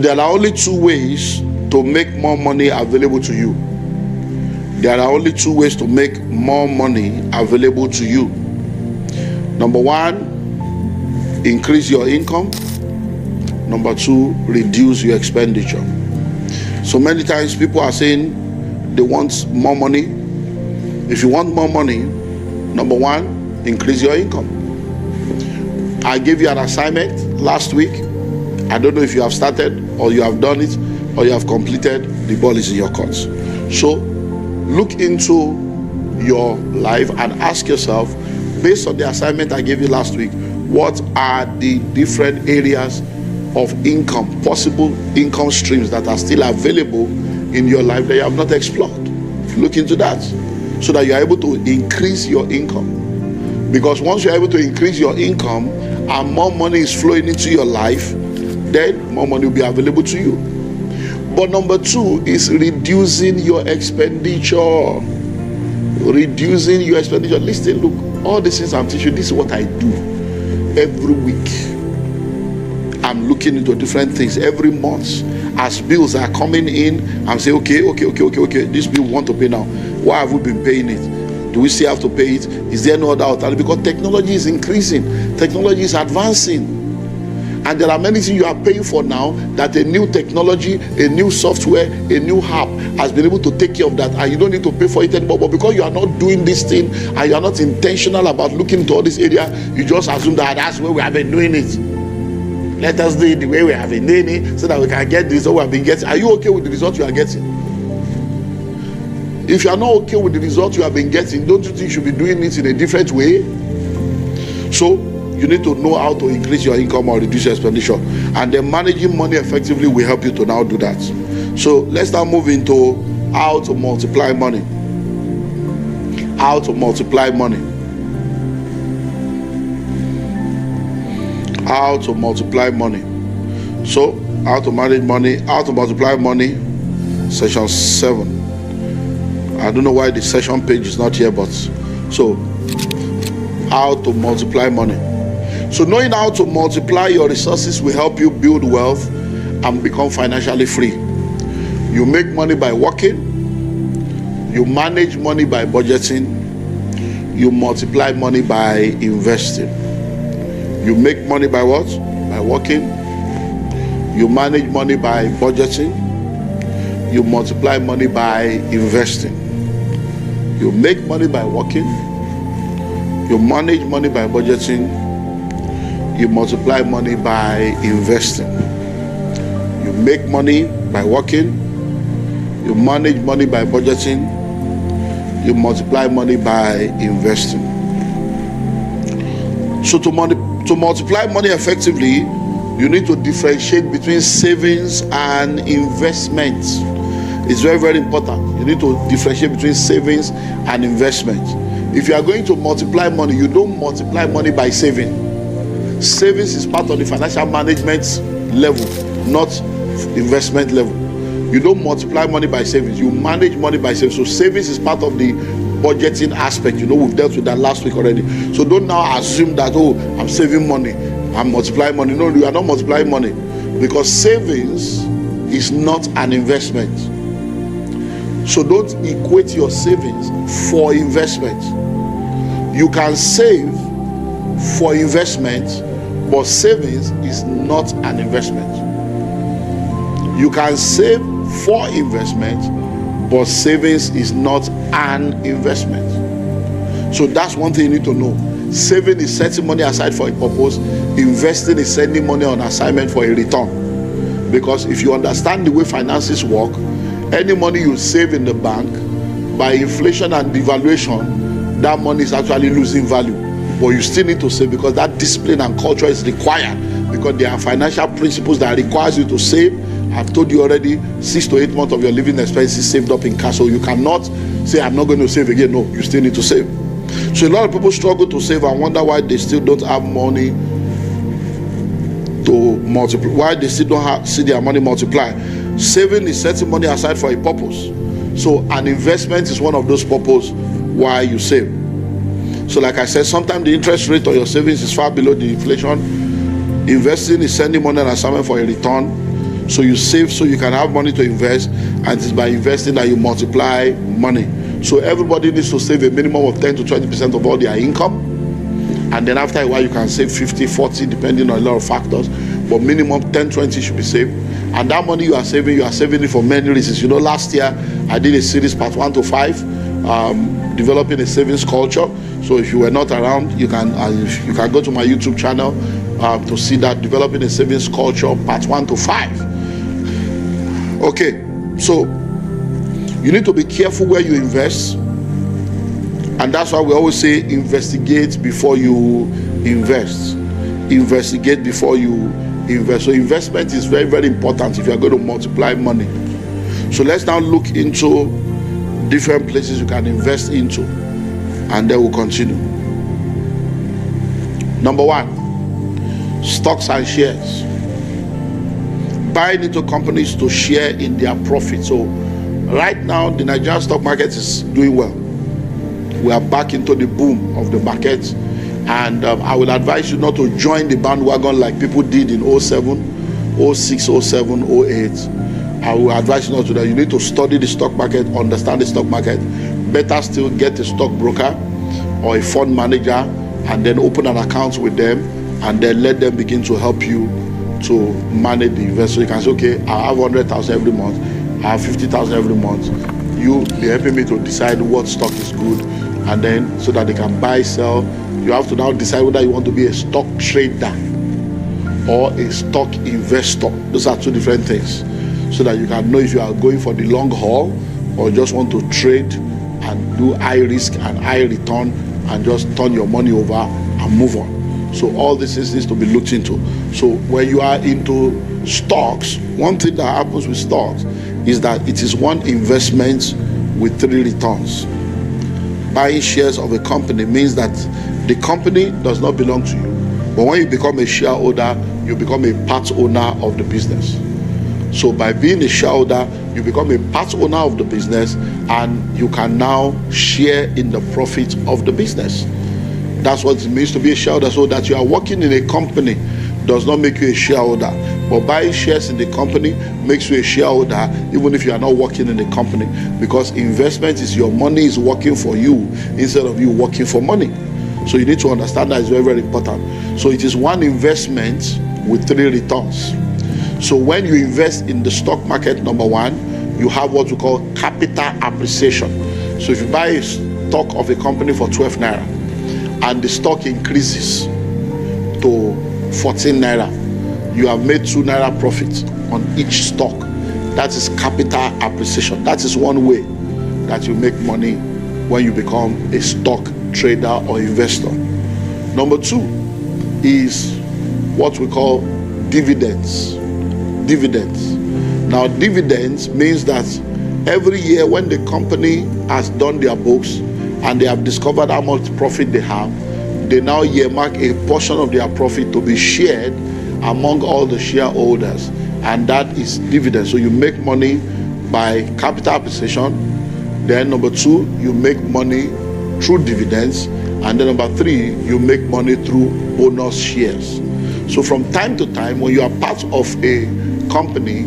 There are only two ways to make more money available to you. There are only two ways to make more money available to you. Number one, increase your income. Number two, reduce your expenditure. So many times people are saying they want more money. If you want more money, number one, increase your income. I gave you an assignment last week. I don't know if you have started or you have done it or you have completed. The ball is in your court. So look into your life and ask yourself, based on the assignment I gave you last week, what are the different areas of income, possible income streams that are still available in your life that you have not explored? Look into that so that you are able to increase your income. Because once you are able to increase your income and more money is flowing into your life, then more money will be available to you. But number two is reducing your expenditure. Reducing your expenditure. Listen, look, all these things I'm teaching you, this is what I do every week. I'm looking into different things every month. As bills are coming in, I'm saying, okay, this bill we want to pay now. Why have we been paying it? Do we still have to pay it? Is there no other alternative? Because technology is increasing, technology is advancing. And there are many things you are paying for now that a new technology, a new software, a new app has been able to take care of that, and you don't need to pay for it anymore. But because you are not doing this thing and you are not intentional about looking into all this area, you just assume that that's where we have been doing it. Let us do it the way we have been doing it so that we can get the result we have been getting. Are you okay with the result you are getting? If you are not okay with the result you have been getting, don't you think you should be doing it in a different way? So you need to know how to increase your income or reduce your expenditure. And then managing money effectively will help you to now do that. So let's now move into how to multiply money. How to multiply money. How to multiply money. So, how to manage money, how to multiply money, session 7. I don't know why the session page is not here, but so how to multiply money. So knowing how to multiply your resources will help you build wealth and become financially free. You make money by working. You manage money by budgeting. You multiply money by investing. You make money by what? By working. You manage money by budgeting. You multiply money by investing. You make money by working. You manage money by budgeting. You multiply money by investing. You make money by working. You manage money by budgeting. You multiply money by investing. So to multiply money effectively, you need to differentiate between savings and investments. It's very, very important. You need to differentiate between savings and investment. If you are going to multiply money, you don't multiply money by saving. Savings is part of the financial management level, not investment level. You don't multiply money by savings. You manage money by savings. So savings is part of the budgeting aspect. You know, we've dealt with that last week already. So don't now assume that, oh, I'm saving money, I'm multiplying money. No, you are not multiplying money, because savings is not an investment. So don't equate your savings for investment. You can save for investment, but savings is not an investment. You can save for investment, but savings is not an investment. So that's one thing you need to know. Saving is setting money aside for a purpose. Investing is sending money on assignment for a return. Because if you understand the way finances work, any money you save in the bank, by inflation and devaluation, that money is actually losing value. But you still need to save, because that discipline and culture is required, because there are financial principles that requires you to save. I've told you already, 6 to 8 months of your living expenses saved up in cash. So you cannot say, I'm not going to save again. No, you still need to save. So a lot of people struggle to save and wonder why they still don't have money to multiply, why they still don't see their money multiply. Saving is setting money aside for a purpose. So an investment is one of those purposes why you save. So like I said, sometimes the interest rate on your savings is far below the inflation. Investing is sending money on assignment for a return. So you save so you can have money to invest, and it's by investing that you multiply money. So everybody needs to save a minimum of 10 to 20% of all their income, and then after a while you can save 50, 40 depending on a lot of factors, but minimum 10, 20 should be saved. And that money you are saving it for many reasons. Last year I did a series part 1 to 5, developing a savings culture. So if you were not around, you can go to my YouTube channel to see that, developing a savings culture part 1 to 5. Okay, so you need to be careful where you invest, and that's why we always say investigate before you invest. Investigate before you invest. So investment is very, very important if you are going to multiply money. So let's now look into different places you can invest into, and then we'll continue. Number 1, stocks and shares. Buying into companies to share in their profit. So right now the Nigerian stock market is doing well. We are back into the boom of the market, and I would advise you not to join the bandwagon like people did in 07, 06, 07, 08. I will advise you not to do that. You need to study the stock market, understand the stock market. Better still, get a stockbroker or a fund manager, and then open an account with them, and then let them begin to help you to manage the investment. So you can say, okay, I have 100,000 every month, I have 50,000 every month. You be helping me to decide what stock is good, and then so that they can buy, sell. You have to now decide whether you want to be a stock trader or a stock investor. Those are two different things, so that you can know if you are going for the long haul or just want to trade and do high risk and high return and just turn your money over and move on. So all this needs to be looked into. So when you are into stocks, one thing that happens with stocks is that it is one investment with 3 returns. Buying shares of a company means that the company does not belong to you, but when you become a shareholder, you become a part owner of the business. So by being a shareholder, you become a part owner of the business, and you can now share in the profit of the business. That's what it means to be a shareholder. So that you are working in a company does not make you a shareholder, but buying shares in the company makes you a shareholder even if you are not working in the company, because investment is your money is working for you instead of you working for money. So you need to understand that it's very, very important. So it is one investment with 3 returns. So when you invest in the stock market, number 1, you have what we call capital appreciation. So if you buy a stock of a company for 12 naira and the stock increases to 14 naira, you have made 2 naira profit on each stock. That is capital appreciation. That is one way that you make money when you become a stock trader or investor. Number 2 is what we call dividends. Dividends. Now, dividends means that every year when the company has done their books and they have discovered how much profit they have, they now earmark a portion of their profit to be shared among all the shareholders, and that is dividends. So you make money by capital appreciation. Then number 2, you make money through dividends, and then number 3, you make money through bonus shares. So from time to time, when you are part of a company,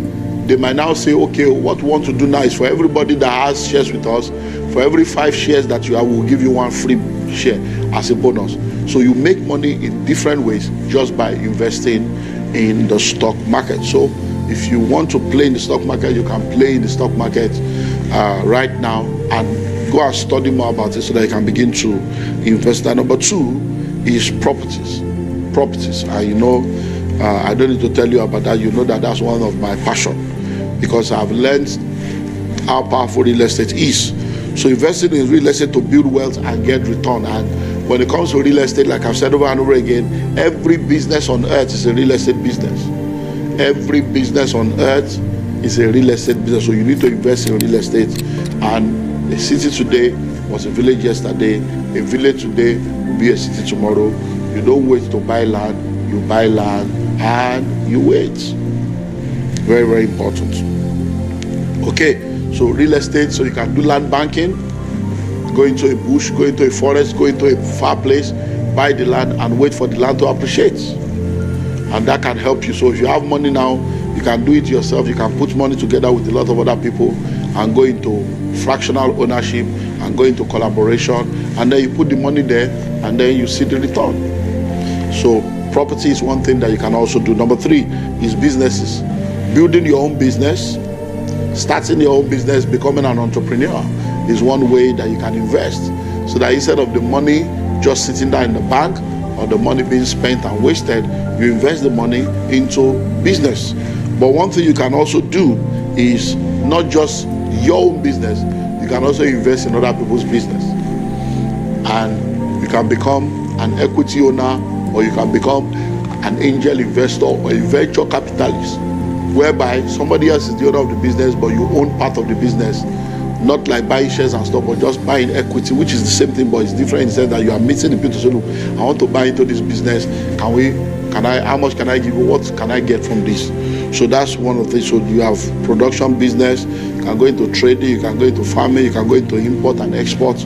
they might now say, okay, what we want to do now is for everybody that has shares with us, for every 5 shares that you have, we'll give you 1 free share as a bonus. So you make money in different ways just by investing in the stock market. So if you want to play in the stock market, you can play in the stock market right now, and go and study more about it so that you can begin to invest. And number 2 is properties. Properties. I don't need to tell you about that. You know that that's one of my passion, because I've learned how powerful real estate is. So investing in real estate to build wealth and get return. And when it comes to real estate, like I've said over and over again, every business on earth is a real estate business. Every business on earth is a real estate business. So you need to invest in real estate. And a city today was a village yesterday. A village today will be a city tomorrow. You don't wait to buy land. You buy land and you wait. Very, very important. Okay, so real estate, so you can do land banking, go into a bush, go into a forest, go into a far place, buy the land and wait for the land to appreciate. And that can help you. So if you have money now, You can do it yourself. You can put money together with a lot of other people and go into fractional ownership and go into collaboration, and then you put the money there and then you see the return. So property is one thing that you can also do. Number 3 is businesses. Building your own business, starting your own business, becoming an entrepreneur is one way that you can invest, so that instead of the money just sitting there in the bank or the money being spent and wasted, you invest the money into business. But one thing you can also do is not just your own business, you can also invest in other people's business, and you can become an equity owner, or you can become an angel investor or a venture capitalist, whereby somebody else is the owner of the business but you own part of the business. Not like buying shares and stuff, but just buying equity, which is the same thing, but it's different in the sense that you are meeting the people to say, look, I want to buy into this business. How much can I give you? What can I get from this? So that's one of the things. So you have production business, you can go into trading, you can go into farming, you can go into import and export.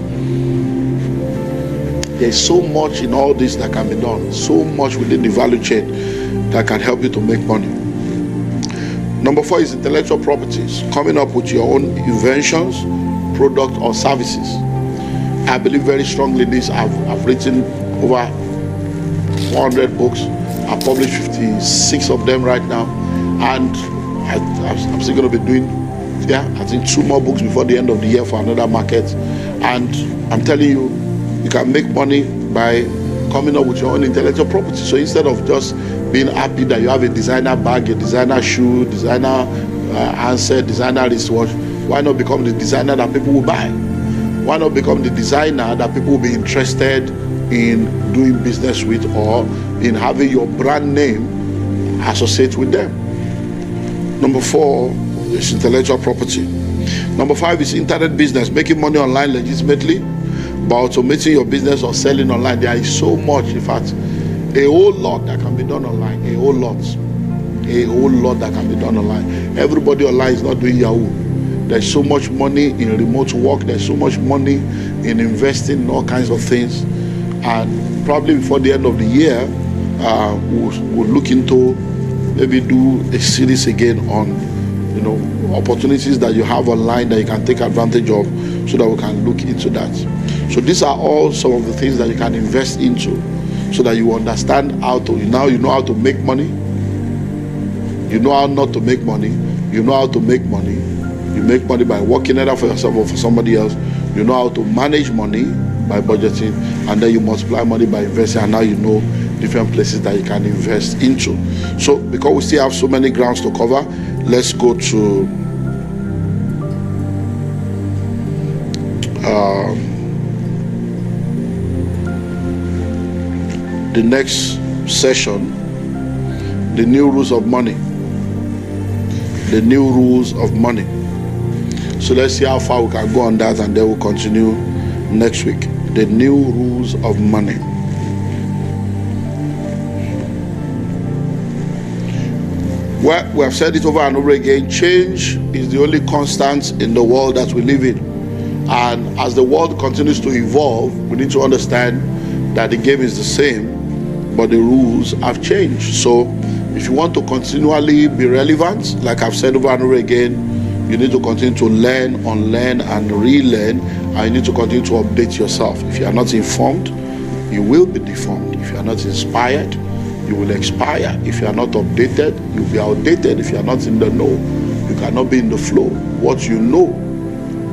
There's so much in all this that can be done, so much within the value chain that can help you to make money. Number 4 is intellectual properties, coming up with your own inventions, product or services. I believe very strongly in this. I've written over 400 books. I've published 56 of them right now, and I'm still going to be doing, I think 2 more books before the end of the year for another market. And I'm telling you, you can make money by coming up with your own intellectual property. So instead of just being happy that you have a designer bag, a designer shoe, designer handset, designer wristwatch, why not become the designer that people will buy? Why not become the designer that people will be interested in doing business with, or in having your brand name associate with them? Number 4 is intellectual property. Number 5 is internet business, making money online legitimately by automating your business or selling online. There is so much, in fact, a whole lot that can be done online. A whole lot that can be done online. Everybody online is not doing Yahoo. There's so much money in remote work. There's so much money in investing in all kinds of things. And probably before the end of the year, we'll look into maybe do a series again on, opportunities that you have online that you can take advantage of, so that we can look into that. So these are all some of the things that you can invest into, so that you understand how to, you know how to make money, you know how not to make money, you know how to make money. You make money by working either for yourself or for somebody else. You know how to manage money by budgeting, and then you multiply money by investing, and now you know different places that you can invest into. So because we still have so many grounds to cover, let's go to the next session, the new rules of money. The new rules of money. So let's see how far we can go on that, and then we'll continue next week. The new rules of money. Well, we have said it over and over again. Change is the only constant in the world that we live in. And as the world continues to evolve, we need to understand that the game is the same, but the rules have changed. So if you want to continually be relevant, like I've said over and over again, you need to continue to learn, unlearn, and relearn, and you need to continue to update yourself. If you are not informed, you will be deformed. If you are not inspired, you will expire. If you are not updated, you will be outdated. If you are not in the know, you cannot be in the flow. What you know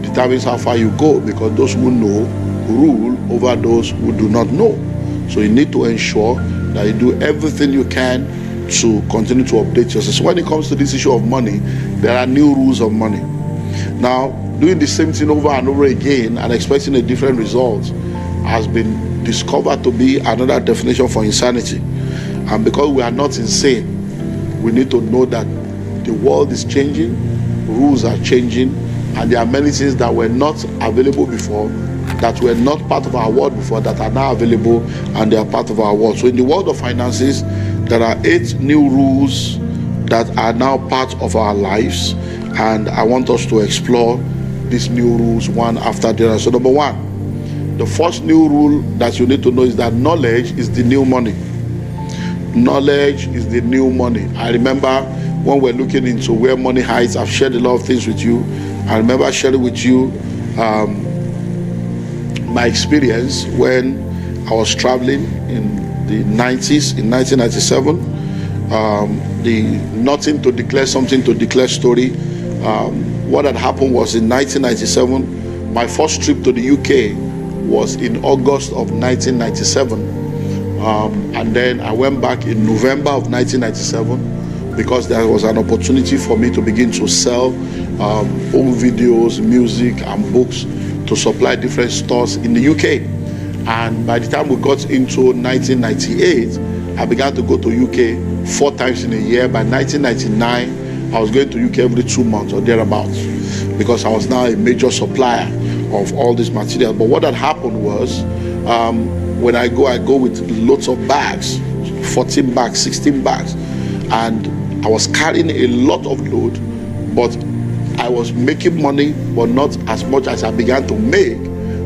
determines how far you go, because those who know rule over those who do not know. So you need to ensure that you do everything you can to continue to update yourself. So when it comes to this issue of money, there are new rules of money. Now, doing the same thing over and over again and expecting a different result has been discovered to be another definition for insanity. And because we are not insane, we need to know that the world is changing, rules are changing, and there are many things that were not available before, that were not part of our world before, that are now available, and they are part of our world. So in the world of finances, there are 8 new rules that are now part of our lives, and I want us to explore these new rules one after the other. So number 1, the first new rule that you need to know is that knowledge is the new money. Knowledge is the new money. I remember when we're looking into where money hides. I've shared a lot of things with you. I remember sharing with you my experience when I was traveling in the 90s, in 1997. The nothing to declare, something to declare story. What had happened was in 1997, my first trip to the UK was in August of 1997. And then I went back in November of 1997 because there was an opportunity for me to begin to sell home videos, music, and books to supply different stores in the UK. And by the time we got into 1998, I began to go to UK 4 times in a year. By 1999, I was going to UK every 2 months or thereabouts because I was now a major supplier of all this material. But what had happened was, when I go with lots of bags, 14 bags, 16 bags, and I was carrying a lot of load, but I was making money, but not as much as I began to make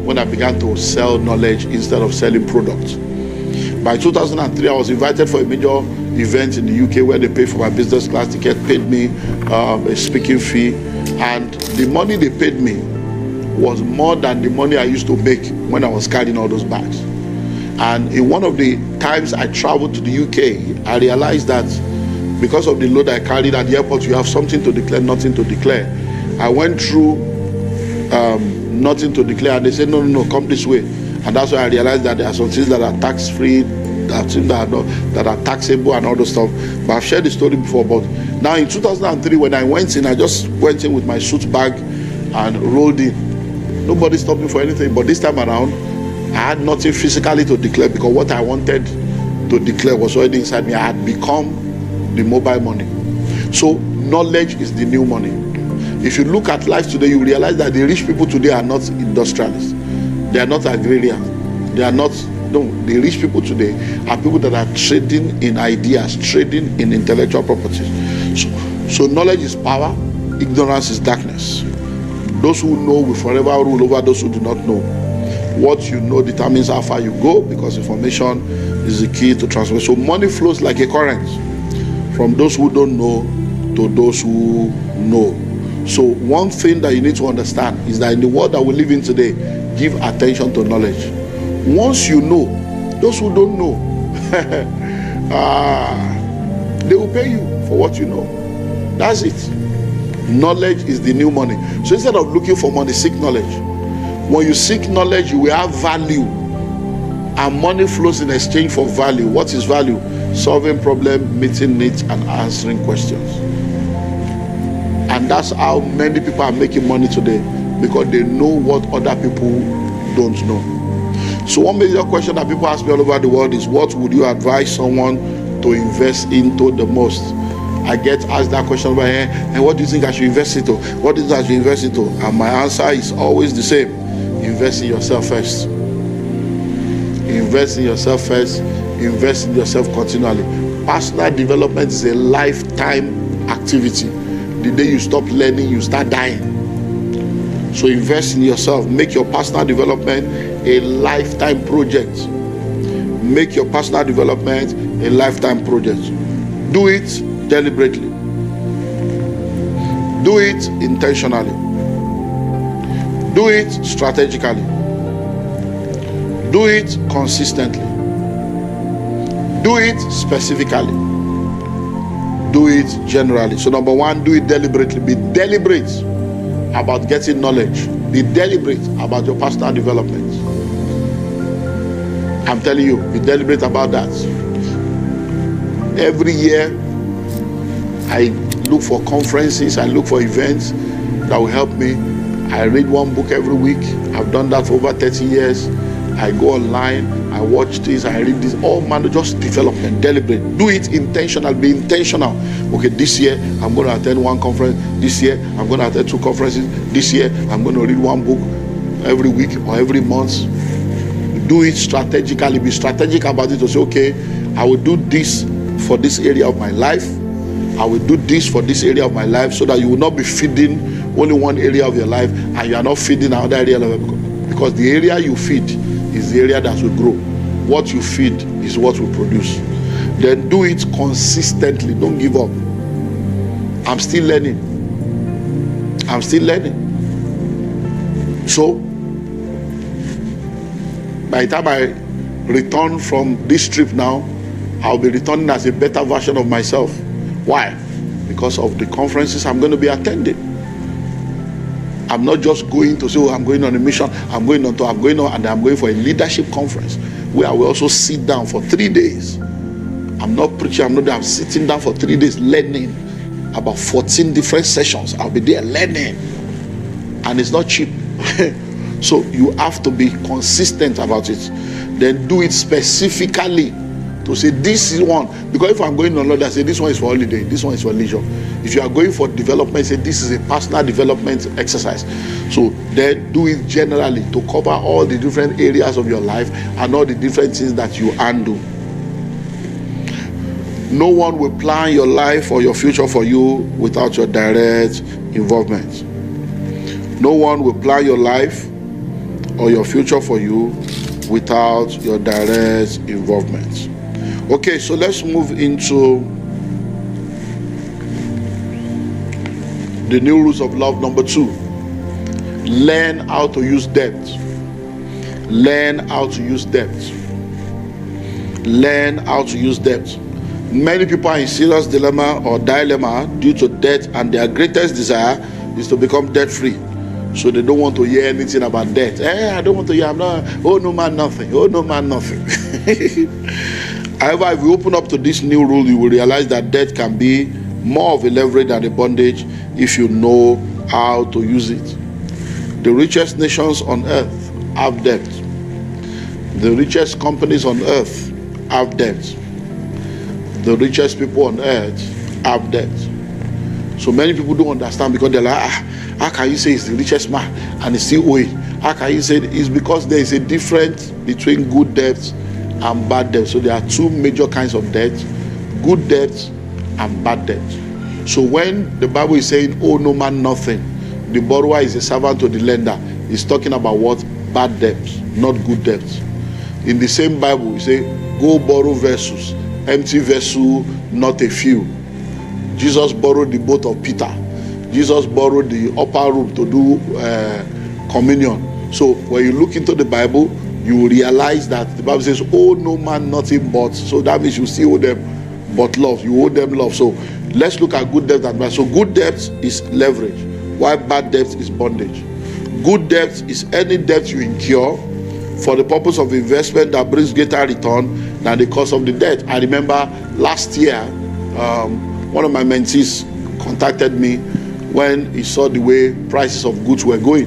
when I began to sell knowledge instead of selling products. By 2003, I was invited for a major event in the UK where they paid for my business class ticket, paid me a speaking fee, and the money they paid me was more than the money I used to make when I was carrying all those bags. And in one of the times I traveled to the UK, I realized that because of the load I carried at the airport, you have something to declare, nothing to declare. I went through nothing to declare, and they said, no, come this way. And that's why I realized that there are some things that are tax-free, that are taxable and all those stuff. But I've shared the story before. But now in 2003, when I went in, I just went in with my suit bag and rolled in. Nobody stopped me for anything. But this time around, I had nothing physically to declare because what I wanted to declare was already inside me. I had become the mobile money. So knowledge is the new money. If you look at life today, you realize that the rich people today are not industrialists. They are not agrarians. The rich people today are people that are trading in ideas, trading in intellectual properties. So knowledge is power, ignorance is darkness. Those who know will forever rule over those who do not know. What you know determines how far you go, because information is the key to transformation. So money flows like a current from those who don't know to those who know. So one thing that you need to understand is that in the world that we live in today, give attention to knowledge. Once you know, those who don't know, they will pay you for what you know. That's it. Knowledge is the new money. So instead of looking for money, seek knowledge. When you seek knowledge, you will have value. And money flows in exchange for value. What is value? Solving problems, meeting needs, and answering questions. And that's how many people are making money today, because they know what other people don't know. So one major question that people ask me all over the world is, what would you advise someone to invest into the most? I get asked that question by here, and what do you think I should invest into? What do you think I should invest into? And my answer is always the same. Invest in yourself first. Invest in yourself first. Invest in yourself continually. Personal development is a lifetime activity. The day you stop learning, you start dying. So invest in yourself. Make your personal development a lifetime project. Make your personal development a lifetime project. Do it deliberately. Do it intentionally. Do it strategically. Do it consistently. Do it specifically. Do it generally. So number one, do it deliberately. Be deliberate about getting knowledge. Be deliberate about your personal development. I'm telling you, be deliberate about that. Every year, I look for conferences, I look for events that will help me. I read one book every week. I've done that for over 30 years. I go online, I watch this, I read this. All man, just development, deliberate. Do it intentional, be intentional. Okay, this year I'm going to attend one conference. This year I'm going to attend 2 conferences. This year I'm going to read one book every week or every month. Do it strategically. Be strategic about it to say, okay, I will do this for this area of my life. I will do this for this area of my life, so that you will not be feeding only one area of your life and you are not feeding another area of your life. Because the area you feed is the area that will grow. What you feed is what will produce. Then do it consistently. Don't give up. I'm still learning. I'm still learning. So, by the time I return from this trip now, I'll be returning as a better version of myself. Why? Because of the conferences I'm going to be attending. I'm not just going to say, oh, I'm going on a mission, I'm going for a leadership conference where I will also sit down for 3 days. I'm not preaching, I'm sitting down for 3 days learning about 14 different sessions. I'll be there learning. And it's not cheap. So you have to be consistent about it. Then do it specifically to say this is one. Because if I'm going on Lord, I say this one is for holiday, this one is for leisure. If you are going for development, say this is a personal development exercise. So then do it generally to cover all the different areas of your life and all the different things that you handle. No one will plan your life or your future for you without your direct involvement. No one will plan your life or your future for you without your direct involvement. Okay, so let's move into the new rules of love. Number 2, learn how to use debt. Learn how to use debt. Learn how to use debt. Many people are in serious dilemma or dilemma due to debt, and their greatest desire is to become debt-free. So they don't want to hear anything about debt. I don't want to hear, oh no man, nothing. Oh no man, nothing. However, if you open up to this new rule, you will realize that debt can be more of a leverage than a bondage if you know how to use it. The richest nations on earth have debt. The richest companies on earth have debt. The richest people on earth have debt. So many people don't understand because they're like, how can you say he's the richest man and he's still owing? How can you say it's because there is a difference between good debts and bad debt. So there are 2 major kinds of debt: good debt and bad debt. So when the Bible is saying, oh no man, nothing, the borrower is a servant to the lender, it's talking about what? Bad debts, not good debts. In the same Bible, you say, go borrow vessels, empty vessel, not a few. Jesus borrowed the boat of Peter. Jesus borrowed the upper room to do communion. So when you look into the Bible, you will realize that the Bible says, oh no man, nothing but. So that means you still owe them but love. You owe them love. So let's look at good debt and bad. So good debt is leverage, while bad debt is bondage. Good debt is any debt you incur for the purpose of investment that brings greater return than the cost of the debt. I remember last year, one of my mentees contacted me when he saw the way prices of goods were going,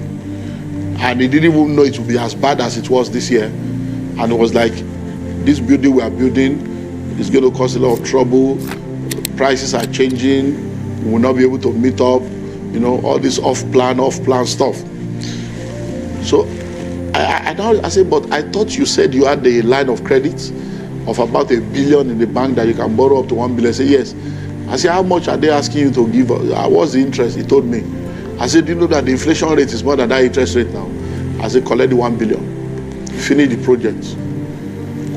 and he didn't even know it would be as bad as it was this year. And it was like, this building we are building is going to cause a lot of trouble. Prices are changing. We will not be able to meet up. All this off-plan stuff. So I said, but I thought you said you had a line of credit of about $1 billion in the bank that you can borrow up to $1 billion. I said, yes. I said, how much are they asking you to give? What's the interest? He told me. I said, do you know that the inflation rate is more than that interest rate now? I said, collect the $1 billion. Finish the project.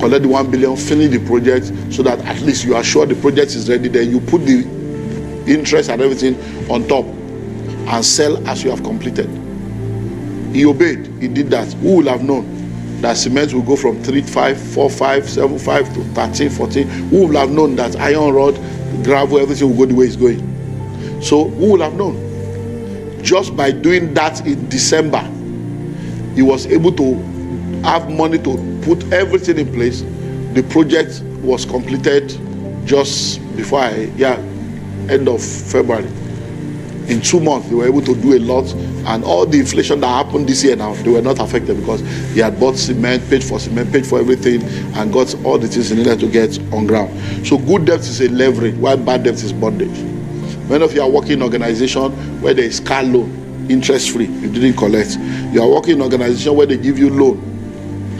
Collect the $1 billion, finish the project, so that at least you are sure the project is ready. Then you put the interest and everything on top and sell as you have completed. He obeyed. He did that. Who will have known that cement will go from 3.5, 4.5, 7.5 to 13, 14? Who will have known that iron rod, gravel, everything will go the way it's going? So who will have known? Just by doing that in December, he was able to have money to put everything in place. The project was completed just before end of February. In 2 months, they were able to do a lot, and all the inflation that happened this year now, they were not affected because he had bought cement, paid for everything, and got all the things he needed to get on ground. So good debt is a leverage, while bad debt is bondage. Many of you are working in an organization where there is car loan, interest-free, you didn't collect. You are working in an organization where they give you loan,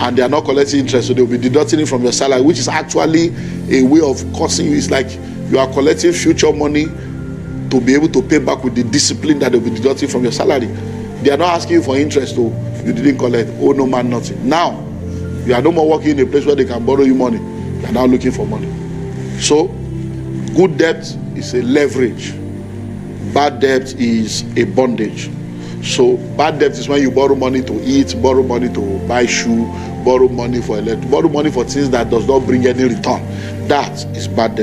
and they are not collecting interest, so they will be deducting it from your salary, which is actually a way of causing you. It's like you are collecting future money to be able to pay back with the discipline that they'll be deducting from your salary. They are not asking you for interest, though. You didn't collect. Oh no man, nothing. Now, you are no more working in a place where they can borrow you money. You are now looking for money. So, good debt is a leverage, bad debt is a bondage. So bad debt is when you borrow money to eat, borrow money to buy shoe, borrow money for things that does not bring any return. That is bad debt.